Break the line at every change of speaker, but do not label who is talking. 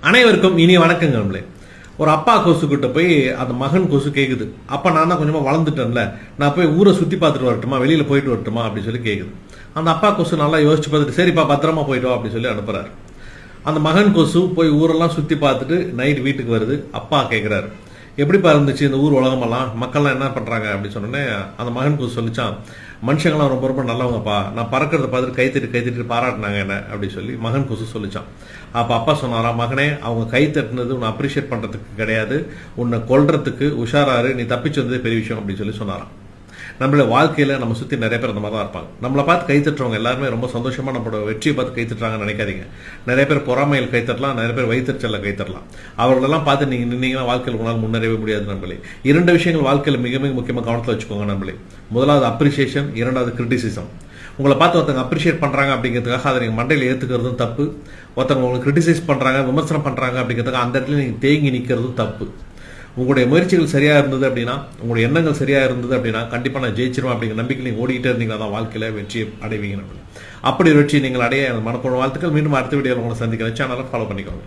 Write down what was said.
அனைவருக்கும் இனி வணக்கங்களே. ஒரு அப்பா கொசு கிட்ட போய் அந்த மகன் கொசு கேக்குது, அப்பா நான் தான் கொஞ்சமா வளர்ந்துட்டேன்ல, நான் போய் ஊரை சுத்தி பார்த்துட்டு வரட்டுமா, வெளியில போயிட்டு வரட்டுமா அப்படின்னு சொல்லி கேக்குது. அந்த அப்பா கொசு நல்லா யோசிச்சு பார்த்துட்டு சரிப்பா பத்திரமா போயிட்டு வா அப்படின்னு சொல்லி அனுப்புறாரு. அந்த மகன் கொசு போய் ஊரெல்லாம் சுத்தி பார்த்துட்டு நைட் வீட்டுக்கு வருது. அப்பா கேட்கிறாரு, எப்படிப்பா இருந்துச்சு இந்த ஊர் உலகமெல்லாம், மக்கள்லாம் என்ன பண்றாங்க அப்படின்னு சொன்னோடனே அந்த மகன் கொசு சொல்லிச்சான், மனுஷங்களாம் ரொம்ப ரொம்ப நல்லவங்கப்பா, நான் பறக்கிறத பார்த்துட்டு கைத்தட்டி பாராட்டினாங்க என்ன அப்படின்னு சொல்லி மகன் கொசு சொல்லிச்சான். அப்ப அப்பா சொன்னாரா, மகனே அவங்க கை தட்டினது உன்னை அப்ரிஷியேட் பண்றதுக்கு கிடையாது, உன்னை கொல்றதுக்கு உஷாராரு, நீ தப்பிச்சு வந்ததே பெரிய விஷயம் அப்படின்னு சொல்லி சொன்னாராம். நம்மளோட வாழ்க்கையில நம்ம சுத்தி நிறைய பேர் அந்த மாதிரி தான் இருப்பாங்க. நம்மளை பார்த்து கைத்தட்டுறவங்க எல்லாருமே ரொம்ப சந்தோஷமா நம்மளோட வெற்றியை பார்த்து கைத்தட்டுறாங்கன்னு நினைக்காதீங்க. நிறைய பேர் பொறாமையில் கைத்தட்டலாம், நிறைய பேர் வைத்தறிச்சல்ல கைத்தட்டலாம். அவர்களெல்லாம் பார்த்து நீங்க நின்னீங்கன்னா வாழ்க்கையில் உங்களால் முன்னேறவே முடியாது நண்பர்களே. 2 விஷயங்கள் வாழ்க்கையில் மிக மிக முக்கியமா கவனத்தில் வச்சுக்கோங்க நண்பர்களே. முதலாவது அப்ரிசியேஷன், இரண்டாவது கிரிட்டிசிசம். உங்களை பார்த்து ஒருத்தங்க அப்ரிஷியேட் பண்றாங்க அப்படிங்கிறதுக்காக அதை நீங்க மண்டையில் ஏத்துக்கிறதும் தப்பு. ஒருத்தவங்க உங்களுக்கு கிரிட்டிசைஸ் பண்றாங்க, விமர்சனம் பண்றாங்க அப்படிங்கிறதுக்காக அந்த இடத்துல நீங்க தேங்கி நிற்கிறதும் தப்பு. உங்களுடைய முயற்சிகள் சரியா இருந்தது அப்படின்னா, உங்களுடைய எண்ணங்கள் சரியா இருந்தது அப்படின்னா கண்டிப்பா நான் ஜெயிச்சிருவேன் அப்படிங்கிற நம்பிக்கை நீங்க ஓடிக்கிட்டே இருந்தீங்கன்னா தான் வாழ்க்கையில வெற்றியை அடைவீங்க. அப்படி வெற்றி நீங்கள் அடைய மனப்பூர்வ வாழ்த்துக்கள். மீண்டும் அடுத்த வீடியோவில் உங்களை சந்திக்கிறேன். சேனலை ஃபாலோ பண்ணிக்கோங்க.